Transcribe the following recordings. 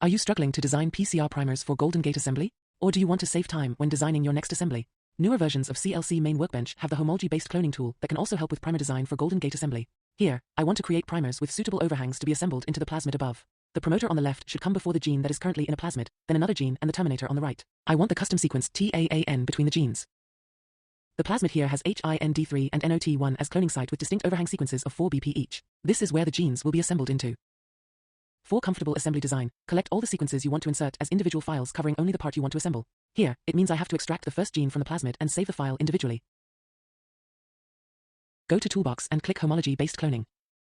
Are you struggling to design PCR primers for Golden Gate assembly? Or do you want to save time when designing your next assembly? Newer versions of CLCmain Workbench have the homology-based cloning tool that can also help with primer design for Golden Gate assembly. Here, I want to create primers with suitable overhangs to be assembled into the plasmid above. The promoter on the left should come before the gene that is currently in a plasmid, then another gene and the terminator on the right. I want the custom sequence TAAN between the genes. The plasmid here has HIND3 and NOT1 as cloning site with distinct overhang sequences of 4 BP each. This is where the genes will be assembled into. For comfortable assembly design, collect all the sequences you want to insert as individual files covering only the part you want to assemble. Here, it means I have to extract the first gene from the plasmid and save the file individually. Go to Toolbox and click Homology-based cloning.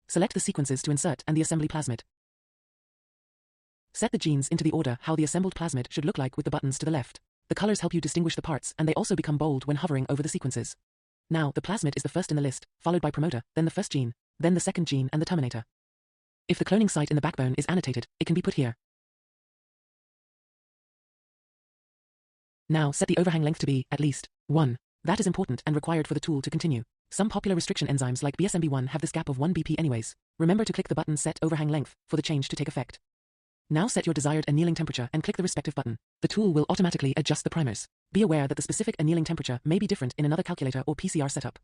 Select the sequences to insert and the assembly plasmid. Set the genes into the order how the assembled plasmid should look like with the buttons to the left. The colors help you distinguish the parts and they also become bold when hovering over the sequences. Now, the plasmid is the first in the list, followed by promoter, then the first gene, then the second gene and the terminator. If the cloning site in the backbone is annotated, it can be put here. Now set the overhang length to be, at least, 1. That is important and required for the tool to continue. Some popular restriction enzymes like BSMB1 have this gap of 1 BP anyways. Remember to click the button Set Overhang Length for the change to take effect. Now set your desired annealing temperature and click the respective button. The tool will automatically adjust the primers. Be aware that the specific annealing temperature may be different in another calculator or PCR setup.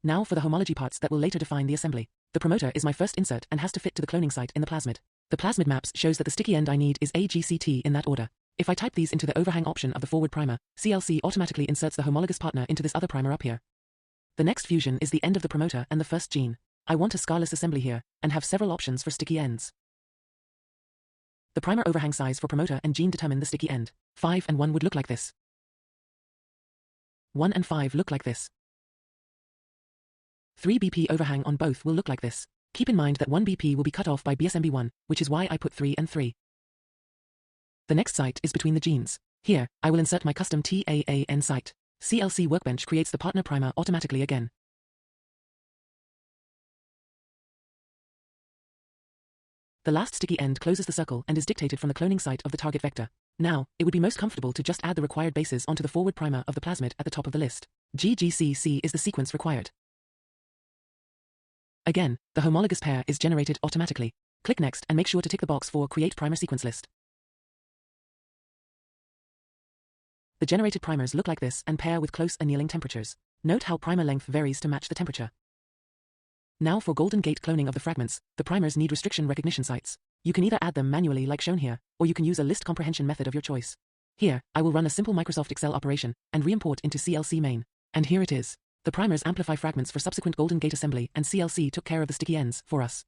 Now for the homology parts that will later define the assembly. The promoter is my first insert and has to fit to the cloning site in the plasmid. The plasmid maps shows that the sticky end I need is AGCT in that order. If I type these into the overhang option of the forward primer, CLC automatically inserts the homologous partner into this other primer up here. The next fusion is the end of the promoter and the first gene. I want a scarless assembly here, and have several options for sticky ends. The primer overhang size for promoter and gene determine the sticky end. 5 and 1 would look like this. 1 and 5 look like this. 3 BP overhang on both will look like this. Keep in mind that 1 BP will be cut off by BSMB1, which is why I put 3 and 3. The next site is between the genes. Here, I will insert my custom TAAN site. CLC Workbench creates the partner primer automatically again. The last sticky end closes the circle and is dictated from the cloning site of the target vector. Now, it would be most comfortable to just add the required bases onto the forward primer of the plasmid at the top of the list. GGCC is the sequence required. Again, the homologous pair is generated automatically. Click Next and make sure to tick the box for Create Primer Sequence List. The generated primers look like this and pair with close annealing temperatures. Note how primer length varies to match the temperature. Now for Golden Gate cloning of the fragments, the primers need restriction recognition sites. You can either add them manually like shown here, or you can use a list comprehension method of your choice. Here, I will run a simple Microsoft Excel operation and re-import into CLCmain. And here it is. The primers amplify fragments for subsequent Golden Gate assembly and CLC took care of the sticky ends for us.